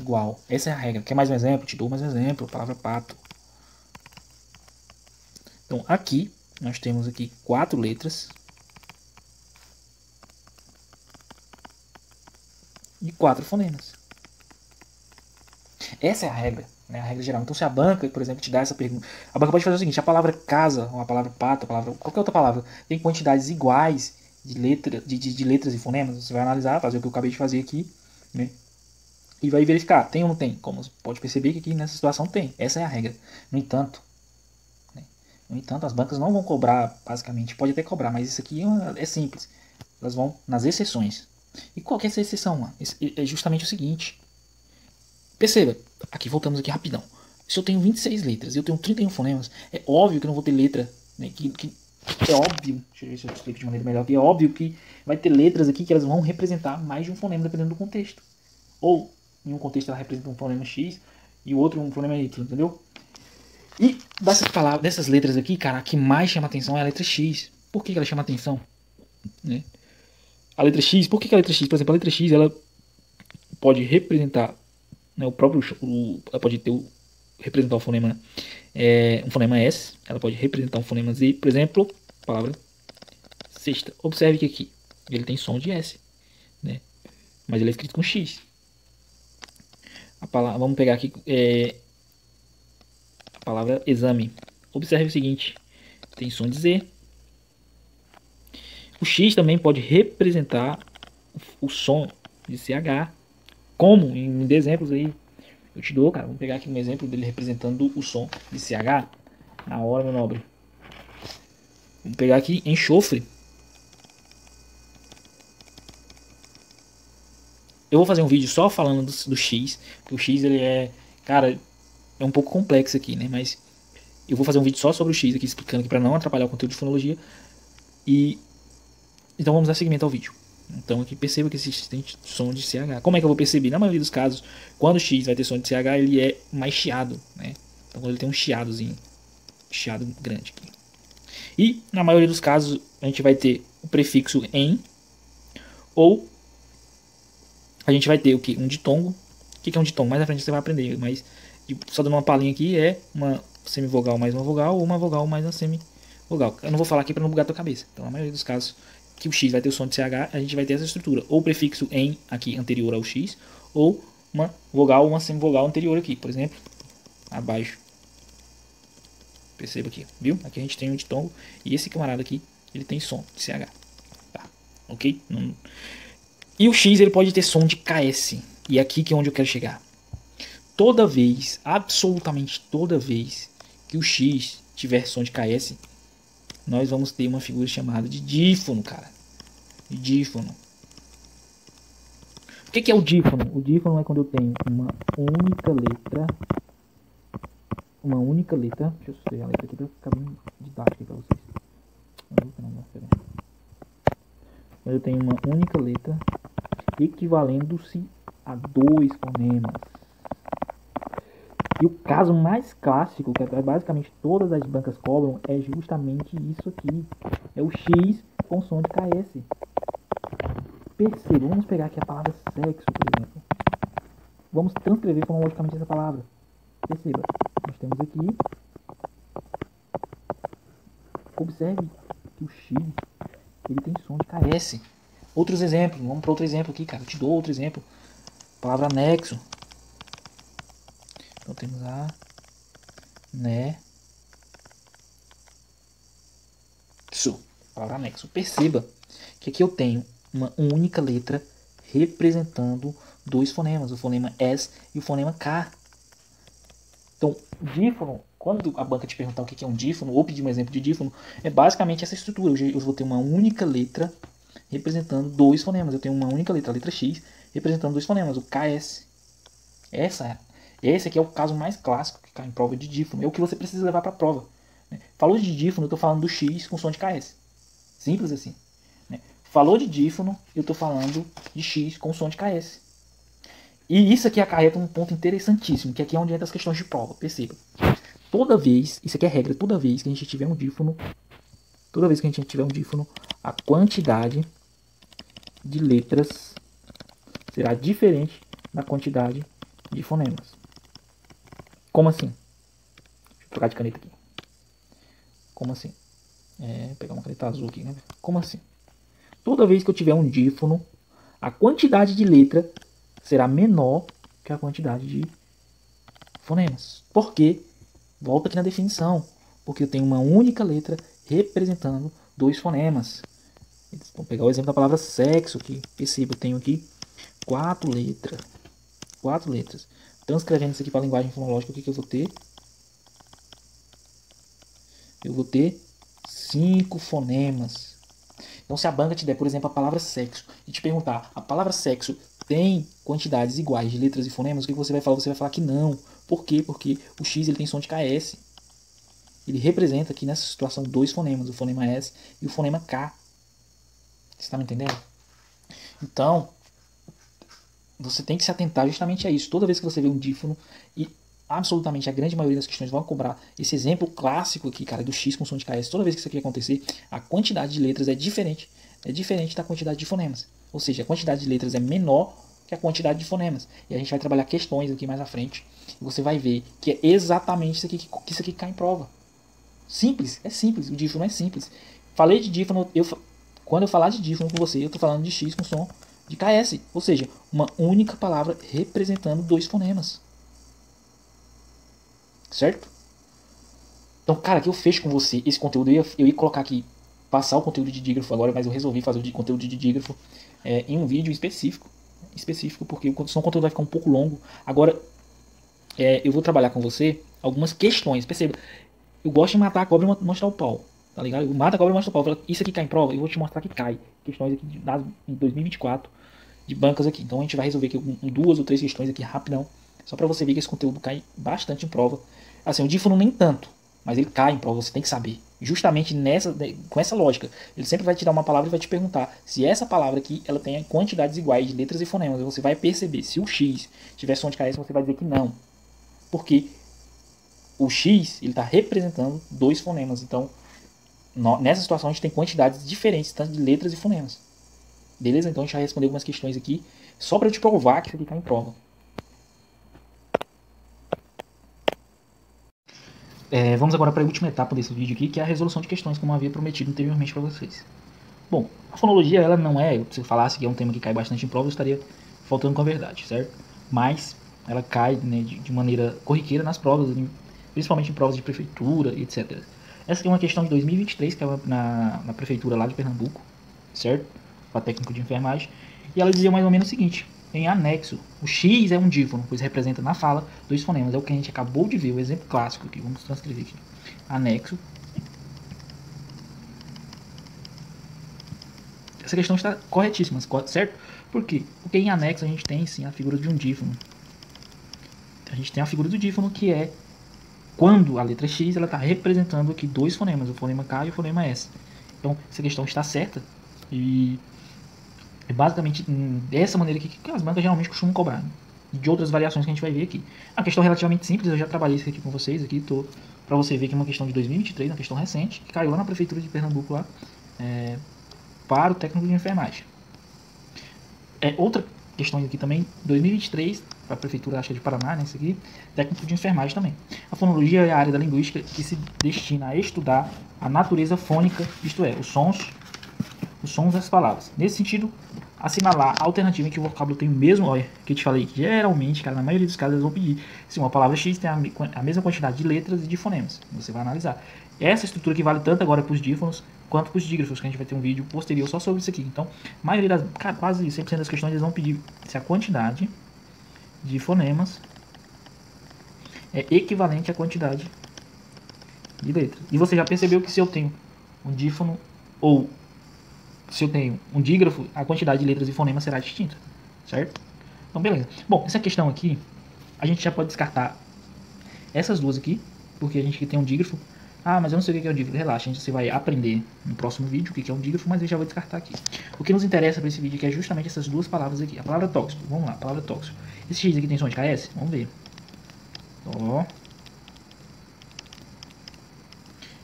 Igual. Essa é a regra. Quer mais um exemplo? Te dou mais um exemplo. Palavra pato. Então aqui nós temos aqui 4 letras e 4 fonemas. Essa é a regra, né? A regra geral. Então se a banca, por exemplo, te dá essa pergunta, a banca pode fazer o seguinte: a palavra casa, ou a palavra pato, a palavra qualquer outra palavra, tem quantidades iguais de letras e fonemas. Você vai analisar, fazer o que eu acabei de fazer aqui, né? E vai verificar, tem ou não tem. Como você pode perceber que aqui nessa situação tem. Essa é a regra. No entanto, as bancas não vão cobrar, basicamente. Pode até cobrar, mas isso aqui é simples. Elas vão nas exceções. E qual que é essa exceção, mano? É justamente o seguinte. Perceba, aqui voltamos aqui rapidão. Se eu tenho 26 letras e eu tenho 31 fonemas, é óbvio que eu não vou ter letra, né? É óbvio, deixa eu ver se eu explico de maneira melhor aqui. É óbvio que vai ter letras aqui que elas vão representar mais de um fonema, dependendo do contexto. Ou, em um contexto, ela representa um fonema X e o outro um fonema Y, entendeu? E dessas letras aqui, cara, a que mais chama atenção é a letra X. Por que ela chama atenção? Né? A letra X, por que a letra X? Por exemplo, a letra X, ela pode representar, né, ela pode representar um fonema S, ela pode representar um fonema Z, por exemplo, a palavra cesta. Observe que aqui ele tem som de S, né? Mas ele é escrito com X. Vamos pegar aqui a palavra exame. Observe o seguinte, tem som de Z. O X também pode representar o som de CH, como em exemplos aí eu te dou, cara. Vamos pegar aqui um exemplo dele representando o som de CH. Na hora, meu nobre. Vamos pegar aqui enxofre. Eu vou fazer um vídeo só falando do X, porque o X ele cara, é um pouco complexo aqui, né? Mas eu vou fazer um vídeo só sobre o X aqui, explicando aqui para não atrapalhar o conteúdo de fonologia. Então vamos dar seguimento ao vídeo. Então aqui perceba que esse tem som de CH. Como é que eu vou perceber? Na maioria dos casos, quando o X vai ter som de CH, ele é mais chiado, né? Então quando ele tem um chiadozinho, chiado grande aqui. E na maioria dos casos a gente vai ter o prefixo em, ou a gente vai ter o que? Um ditongo. O que é um ditongo? Mais à frente você vai aprender, mas só dando uma palhinha aqui, é uma semivogal mais uma vogal, ou uma vogal mais uma semivogal. Eu não vou falar aqui para não bugar a tua cabeça. Então na maioria dos casos que o X vai ter o som de CH, a gente vai ter essa estrutura. Ou prefixo em aqui anterior ao X, ou uma vogal, uma semivogal anterior aqui. Por exemplo, abaixo. Perceba aqui, viu? Aqui a gente tem um ditongo e esse camarada aqui, ele tem som de CH. Tá, ok? E o X ele pode ter som de KS. E é aqui que é onde eu quero chegar. Toda vez, absolutamente toda vez que o X tiver som de KS, nós vamos ter uma figura chamada de dífono, cara. Dífono. O que é o dífono? O dífono é quando eu tenho uma única letra. Deixa eu escrever a letra aqui para ficar bem didático para vocês. Eu tenho uma única letra equivalendo-se a 2 fonemas. E o caso mais clássico, que basicamente todas as bancas cobram, é justamente isso aqui. É o X com som de KS. Perceba, vamos pegar aqui a palavra sexo, por exemplo. Vamos transcrever fonologicamente essa palavra. Perceba, nós temos aqui. Observe que o X ele tem som de KS. Outros exemplos, vamos para outro exemplo aqui, cara. Eu te dou outro exemplo. Palavra anexo. Então temos a palavra anexo. Perceba que aqui eu tenho uma única letra representando dois fonemas, o fonema S e o fonema K. Então, dífono, quando a banca te perguntar o que é um dífono, ou pedir um exemplo de dífono, é basicamente essa estrutura. Eu vou ter uma única letra representando dois fonemas. Eu tenho uma única letra, a letra X, representando dois fonemas, o KS. Esse aqui é o caso mais clássico que cai em prova de dífono. É o que você precisa levar para a prova. Falou de dífono, eu estou falando do X com som de KS. Simples assim. Falou de dífono, eu estou falando de X com som de KS. E isso aqui acarreta um ponto interessantíssimo, que aqui é onde entra as questões de prova. Perceba. Toda vez, isso aqui é regra, toda vez que a gente tiver um dífono, a quantidade de letras será diferente da quantidade de fonemas. Como assim? Deixa eu trocar de caneta aqui. Como assim? Pegar uma caneta azul aqui, né? Como assim? Toda vez que eu tiver um dífono, a quantidade de letra será menor que a quantidade de fonemas. Por quê? Volta aqui na definição. Porque eu tenho uma única letra representando dois fonemas. Vamos pegar o exemplo da palavra sexo aqui. Perceba, eu tenho aqui 4 letras. 4 letras. Transcrevendo isso aqui para a linguagem fonológica, o que eu vou ter? Eu vou ter 5 fonemas. Então, se a banca te der, por exemplo, a palavra sexo e te perguntar, a palavra sexo tem quantidades iguais de letras e fonemas, o que você vai falar? Você vai falar que não. Por quê? Porque o X ele tem som de KS. Ele representa aqui nessa situação dois fonemas, o fonema S e o fonema K. Você está me entendendo? Então, você tem que se atentar justamente a isso. Toda vez que você vê um dífono, e absolutamente a grande maioria das questões vão cobrar esse exemplo clássico aqui, cara, do X com som de KS. Toda vez que isso aqui acontecer, a quantidade de letras é diferente da quantidade de fonemas. Ou seja, a quantidade de letras é menor que a quantidade de fonemas. E a gente vai trabalhar questões aqui mais à frente. E você vai ver que é exatamente isso aqui que isso aqui cai em prova. Simples, é simples. O dífono é simples. Falei de dífono, quando eu falar de dífono com você, eu estou falando de X com som de KS. Ou seja, uma única palavra representando dois fonemas. Certo? Então, cara, que eu fecho com você esse conteúdo. Eu ia colocar aqui, passar o conteúdo de dígrafo agora, mas eu resolvi fazer o conteúdo de dígrafo em um vídeo específico, porque senão o conteúdo vai ficar um pouco longo. Agora, eu vou trabalhar com você algumas questões. Perceba, eu gosto de matar a cobra e mostrar o pau, tá ligado? Eu mato a cobra e mostro o pau. Isso aqui cai em prova, eu vou te mostrar que cai. Questões aqui em 2024 de bancas aqui. Então a gente vai resolver aqui 2 ou 3 questões aqui rapidão, só para você ver que esse conteúdo cai bastante em prova. Assim, o dífono nem tanto, mas ele cai em prova, você tem que saber. Justamente com essa lógica, ele sempre vai te dar uma palavra e vai te perguntar se essa palavra aqui ela tem quantidades iguais de letras e fonemas. E você vai perceber se o X tiver som de KS, você vai dizer que não, porque o X ele está representando dois fonemas. Então, nessa situação a gente tem quantidades diferentes tanto de letras e fonemas. Beleza? Então a gente vai responder algumas questões aqui só para eu te provar que isso aqui cai em prova. Vamos agora para a última etapa desse vídeo aqui, que é a resolução de questões, como eu havia prometido anteriormente para vocês. Bom, a fonologia ela não é, se eu falasse que é um tema que cai bastante em prova, eu estaria faltando com a verdade, certo? Mas ela cai, né, de maneira corriqueira nas provas, principalmente em provas de prefeitura, etc. Essa aqui é uma questão de 2023, que é na prefeitura lá de Pernambuco, certo? Para técnico de enfermagem. E ela dizia mais ou menos o seguinte: em anexo, o X é um dífono, pois representa na fala dois fonemas. É o que a gente acabou de ver, o exemplo clássico aqui. Vamos transcrever aqui. Anexo. Essa questão está corretíssima, certo? Por quê? Porque em anexo a gente tem sim a figura de um dífono. A gente tem a figura do dífono, que é quando a letra X ela está representando aqui dois fonemas, o fonema K e o fonema S. Então essa questão está certa e é basicamente dessa maneira aqui que as bancas geralmente costumam cobrar, né? E de outras variações que a gente vai ver aqui. É uma questão relativamente simples, eu já trabalhei isso aqui com vocês, aqui tô para você ver que é uma questão de 2023, uma questão recente, que caiu lá na prefeitura de Pernambuco lá, para o técnico de enfermagem. Outra questão aqui também, 2023, para a prefeitura, acho que é de Paraná, né, isso aqui, técnico de enfermagem também. A fonologia é a área da linguística que se destina a estudar a natureza fônica, isto é, os sons das palavras. Nesse sentido, assinalar a alternativa em que o vocábulo tem o mesmo, olha, que eu te falei, que geralmente, cara, na maioria dos casos eles vão pedir se uma palavra X tem a mesma quantidade de letras e de fonemas. Você vai analisar. Essa estrutura que vale tanto agora para os dífonos quanto para os dígrafos, que a gente vai ter um vídeo posterior só sobre isso aqui. Então, a maioria das, quase 100% das questões, eles vão pedir se a quantidade de fonemas é equivalente à quantidade de letras. E você já percebeu que se eu tenho um dífono ou se eu tenho um dígrafo, a quantidade de letras e fonemas será distinta, certo? Então, beleza. Bom, essa questão aqui, a gente já pode descartar essas duas aqui, porque a gente tem um dígrafo. Ah, mas eu não sei o que é um dígrafo. Relaxa, você vai aprender no próximo vídeo o que é um dígrafo, mas eu já vou descartar aqui. O que nos interessa para esse vídeo aqui é justamente essas duas palavras aqui. A palavra tóxico, vamos lá, a palavra tóxico. Esse X aqui tem som de KS? Vamos ver. Ó.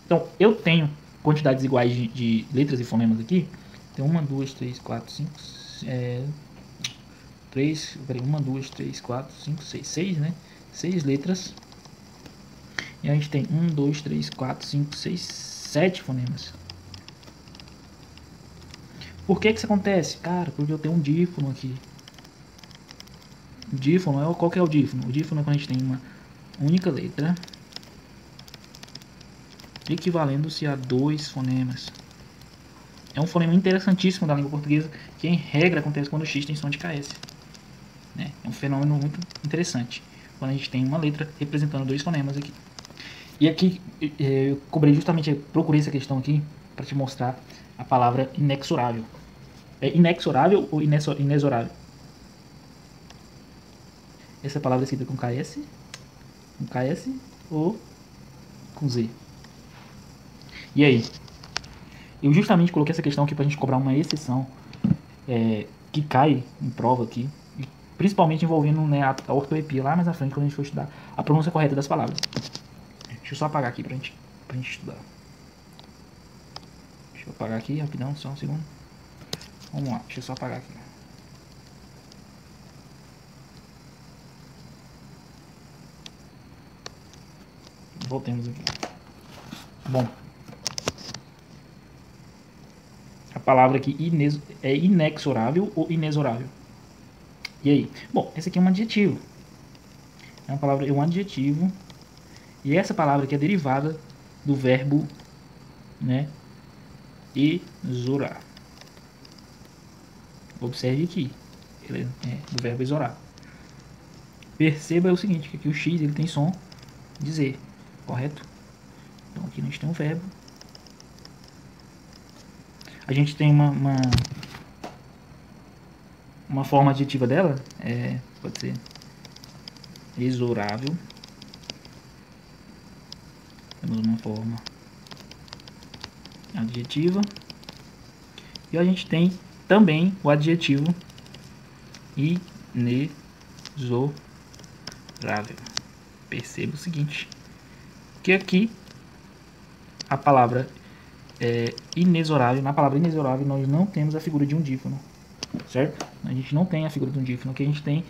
Então, eu tenho quantidades iguais de letras e fonemas aqui. Tem 1, 2, 3, 4, 5, 3, peraí, 1, 2, 3, 4, 5, 6, 6, né? 6 letras. E a gente tem 1, 2, 3, 4, 5, 6, 7 fonemas. Por que isso acontece? Cara, porque eu tenho um dífono aqui. O dífono, qual que é o dífono? O dífono é quando a gente tem uma única letra equivalendo-se a 2 fonemas. É um fonema interessantíssimo da língua portuguesa, que em regra acontece quando o X tem som de KS. Né? É um fenômeno muito interessante, quando a gente tem uma letra representando 2 fonemas aqui. E aqui eu procurei essa questão aqui para te mostrar a palavra inexorável. É inexorável ou inexorável? Essa palavra é escrita com KS ou com Z? E aí? Eu justamente coloquei essa questão aqui para a gente cobrar uma exceção que cai em prova aqui, principalmente envolvendo, né, a ortoepia lá mais na frente, quando a gente for estudar a pronúncia correta das palavras. Deixa eu só apagar aqui pra gente estudar. Deixa eu apagar aqui rapidão, só um segundo. Vamos lá, deixa eu só apagar aqui. Voltemos aqui. Bom, a palavra aqui é inexorável ou inexorável? E aí? Bom, esse aqui é um adjetivo. É uma palavra, é um adjetivo. E essa palavra aqui é derivada do verbo, né, exorar. Observe aqui, ele do verbo exorar. Perceba o seguinte, que aqui o X ele tem som de Z, correto? Então aqui a gente tem um verbo. A gente tem uma forma adjetiva dela, pode ser exorável. Temos uma forma adjetiva. E a gente tem também o adjetivo inexorável. Perceba o seguinte, que aqui a palavra inexorável, na palavra inexorável nós não temos a figura de um dífono, certo? A gente não tem a figura de um dífono, que a gente tem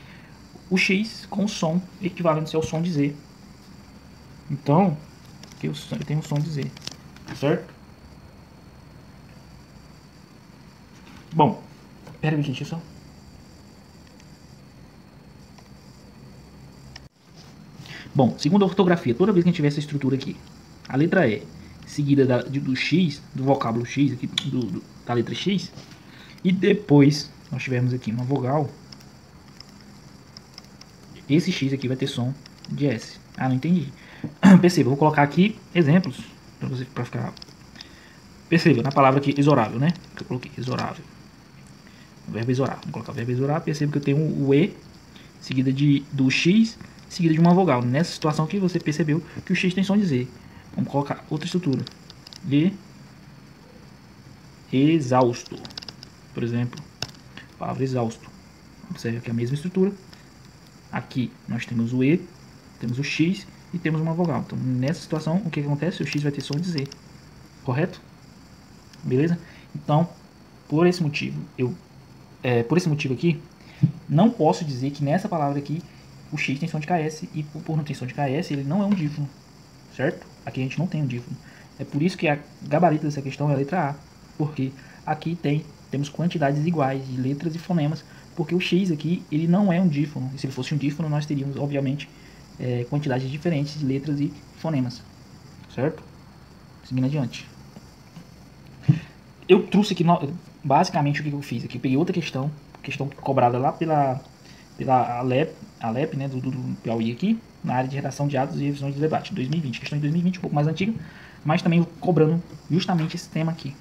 o X com o som equivalente ao som de Z. Então, aqui eu tenho o som de Z, certo? Bom, pera aí, gente, só. Bom, segundo a ortografia, toda vez que a gente tiver essa estrutura aqui, a letra E seguida do X, do vocábulo X, aqui, da letra X, e depois nós tivermos aqui uma vogal, esse X aqui vai ter som de S. Ah, não entendi. Perceba, eu vou colocar aqui exemplos para você, para ficar. Perceba, na palavra aqui, exorável, né? Que eu coloquei, exorável. O verbo exorar. Vou colocar o verbo exorar. Perceba que eu tenho o E seguida do X, seguida de uma vogal. Nessa situação aqui você percebeu que o X tem som de Z. Vamos colocar outra estrutura. Exausto. Por exemplo, a palavra exausto. Observe que é a mesma estrutura. Aqui nós temos o E, temos o X e temos uma vogal. Então nessa situação o que acontece? O X vai ter som de Z. Correto? Beleza? Então, por esse motivo, aqui, não posso dizer que nessa palavra aqui o X tem som de KS, e por não ter som de KS, ele não é um dífono, certo? Aqui a gente não tem um dífono. É por isso que a gabarito dessa questão é a letra A, porque aqui temos quantidades iguais de letras e fonemas, porque o X aqui, ele não é um dífono, e se ele fosse um dífono, nós teríamos, obviamente, quantidades diferentes de letras e fonemas, certo? Seguindo adiante. Eu trouxe aqui, basicamente, o que eu fiz aqui. Eu peguei outra questão cobrada lá pela Alep, né, do Piauí aqui, na área de redação de atos e revisões de debate, 2020. Questão de 2020, um pouco mais antiga, mas também cobrando justamente esse tema aqui.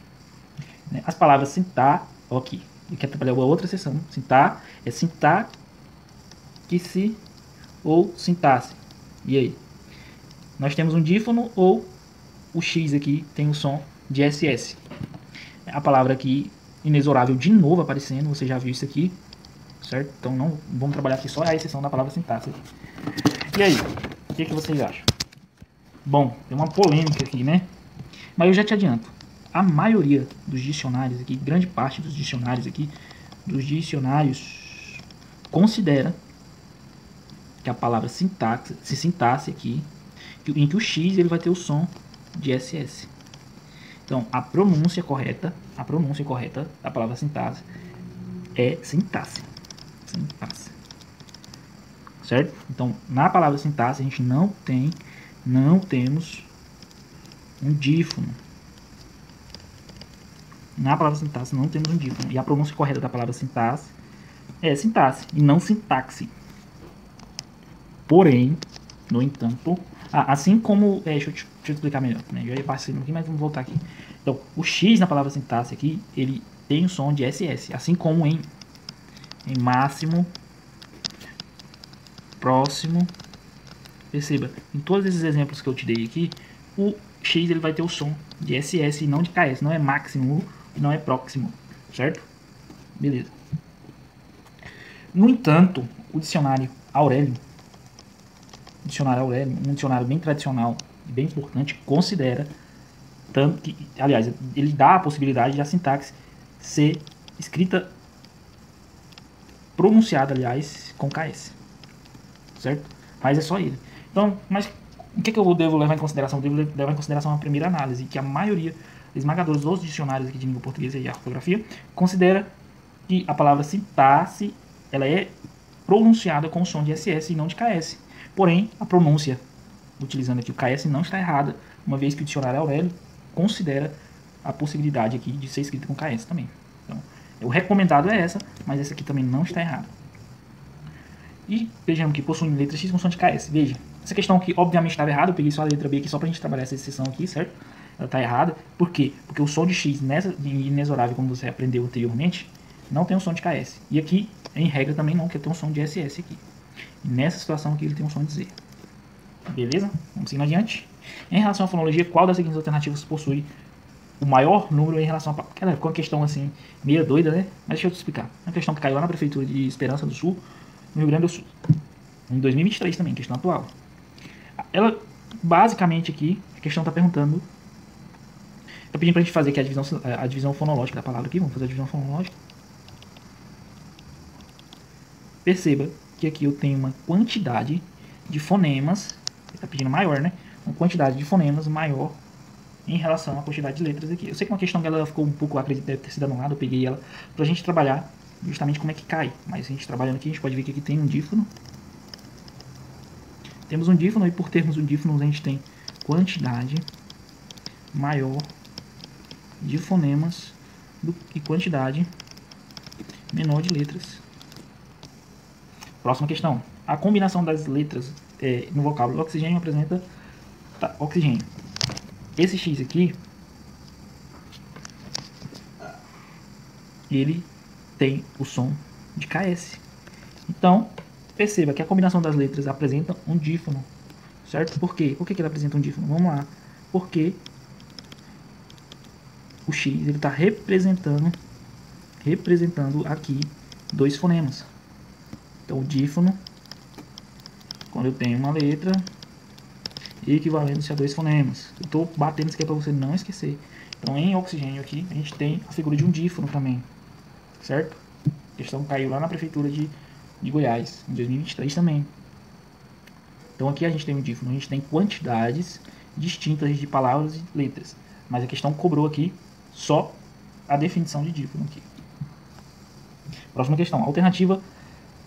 As palavras sintar, aqui, eu quero trabalhar outra seção. Sintar é sintaxe ou sintaxe. E aí? Nós temos um dífono ou o X aqui tem o som de SS. A palavra aqui, inexorável, de novo aparecendo, você já viu isso aqui, certo? Então não vamos trabalhar aqui só a exceção da palavra sintaxe. E aí, o que vocês acham? Bom, tem uma polêmica aqui, né? Mas eu já te adianto, a maioria dos dicionários aqui, grande parte dos dicionários aqui, considera que a palavra sintaxe aqui, em que o X ele vai ter o som de SS. Então, a pronúncia correta da palavra sintaxe é sintaxe. Certo? Então, na palavra sintaxe, a gente não temos um dífono. Na palavra sintaxe, não temos um dífono. E a pronúncia correta da palavra sintaxe é sintaxe e não sintaxe. Porém, no entanto, assim como... deixa eu explicar melhor. Né? Eu ia passar aqui, mas vamos voltar aqui. Então, o X na palavra sintaxe aqui, ele tem o som de SS. Assim como em máximo, próximo. Perceba, em todos esses exemplos que eu te dei aqui, o X ele vai ter o som de SS e não de KS. Não é máximo e não é próximo. Certo? Beleza. No entanto, o dicionário Aurélio, um dicionário bem tradicional e bem importante, considera tanto que, aliás, ele dá a possibilidade de a sintaxe ser escrita, pronunciada, aliás, com KS, certo? Mas é só ele. Então, mas o que eu devo levar em consideração? Eu devo levar em consideração a primeira análise, que a maioria esmagadora dos dicionários aqui de língua portuguesa e ortografia considera que a palavra sintaxe ela é pronunciada com o som de SS e não de KS. Porém, a pronúncia, utilizando aqui o KS, não está errada, uma vez que o dicionário Aurélio considera a possibilidade aqui de ser escrita com KS também. Então, o recomendado é essa, mas essa aqui também não está errada. E vejamos que possui letra X com som de KS. Veja, essa questão aqui obviamente estava errada, eu peguei só a letra B aqui só para a gente trabalhar essa exceção aqui, certo? Ela está errada. Por quê? Porque o som de X nessa inexorável, como você aprendeu anteriormente, não tem um som de KS. E aqui, em regra, também não, que tem um som de SS aqui. E nessa situação aqui ele tem um som de Z. Beleza? Vamos seguir adiante. Em relação à fonologia, qual das seguintes alternativas possui o maior número em relação a... Cara, ficou uma questão assim, meio doida, né? Mas deixa eu te explicar. É uma questão que caiu lá na Prefeitura de Esperança do Sul, no Rio Grande do Sul. Em 2023 também, questão atual. Ela, basicamente aqui, a questão está perguntando... Tá pedindo pra gente fazer aqui a divisão fonológica da palavra aqui. Vamos fazer a divisão fonológica. Perceba que aqui eu tenho uma quantidade de fonemas. Ele tá pedindo maior, né? Uma quantidade de fonemas maior em relação à quantidade de letras aqui. Eu sei que uma questão que ela ficou um pouco, acredito, deve ter sido anulada. Eu peguei ela pra gente trabalhar justamente como é que cai. Mas a gente trabalhando aqui, a gente pode ver que aqui tem um dífono. Temos um dífono e por termos um dífono a gente tem quantidade maior de fonemas e quantidade menor de letras. Próxima questão. A combinação das letras no vocábulo oxigênio apresenta oxigênio. Esse X aqui, ele tem o som de KS. Então, perceba que a combinação das letras apresenta um dífono, certo? Por quê? Por que ele apresenta um dífono? Vamos lá. Porque o X ele está representando aqui dois fonemas. Então, o dífono, quando eu tenho uma letra equivalente a dois fonemas. Eu estou batendo isso aqui para você não esquecer. Então, em oxigênio aqui, a gente tem a figura de um dífono também, certo? A questão caiu lá na Prefeitura de Goiás, em 2023 também. Então, aqui a gente tem um dífono, a gente tem quantidades distintas de palavras e letras. Mas a questão cobrou aqui só a definição de dífono aqui. Próxima questão. Alternativa.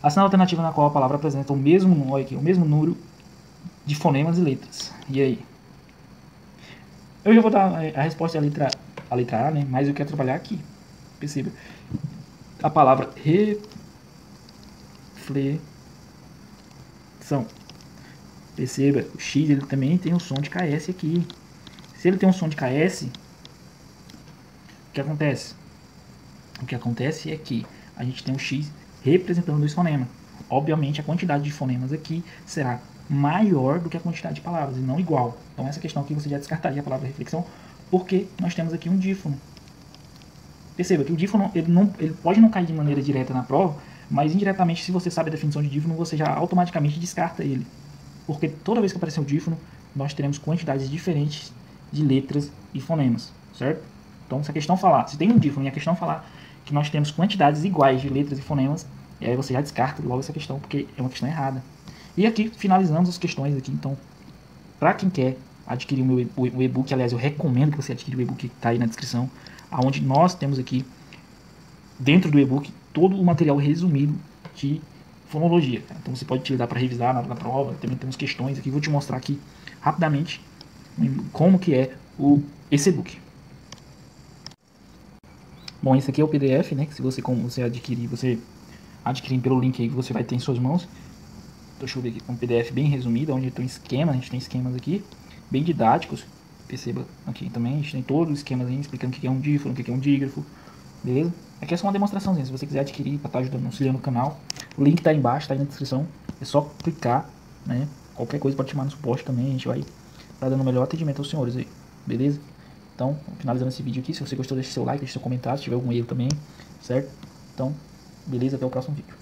Assina a alternativa na qual a palavra apresenta o mesmo número de fonemas e letras. E aí? Eu já vou dar a resposta à letra A, né? Mas eu quero trabalhar aqui. Perceba. A palavra reflexão. Perceba, o X ele também tem um som de KS aqui. Se ele tem um som de KS, o que acontece? O que acontece é que a gente tem um X representando dois fonemas. Obviamente a quantidade de fonemas aqui será maior do que a quantidade de palavras e não igual. Então essa questão aqui você já descartaria a palavra reflexão, porque nós temos aqui um dífono. Perceba que o dífono ele pode não cair de maneira direta na prova, mas indiretamente, se você sabe a definição de dífono, você já automaticamente descarta ele. Porque toda vez que aparecer o dífono, nós teremos quantidades diferentes de letras e fonemas, certo? Então se a questão falar, se tem um dífono e a questão falar que nós temos quantidades iguais de letras e fonemas, e aí você já descarta logo essa questão, porque é uma questão errada. E aqui finalizamos as questões aqui. Então, para quem quer adquirir o e-book, aliás, eu recomendo que você adquira o e-book que está aí na descrição, onde nós temos aqui, dentro do e-book, todo o material resumido de fonologia. Então você pode utilizar para revisar na prova. Também temos questões aqui, vou te mostrar aqui rapidamente como que é esse e-book. Bom, esse aqui é o PDF, né? Que se você adquirir pelo link aí que você vai ter em suas mãos. Deixa eu ver aqui, um PDF bem resumido, onde tem esquemas, a gente tem esquemas aqui, bem didáticos. Perceba aqui também, a gente tem todos os esquemas aí, explicando o que é um dífono, o que é um dígrafo, beleza? Aqui é só uma demonstraçãozinha, se você quiser adquirir para estar ajudando, auxiliando o canal, o link tá aí embaixo, tá aí na descrição, é só clicar, né? Qualquer coisa pode chamar no suporte também, a gente vai estar dando o melhor atendimento aos senhores aí, beleza? Então, finalizando esse vídeo aqui, se você gostou, deixe seu like, deixe seu comentário, se tiver algum erro também, certo? Então, beleza, até o próximo vídeo.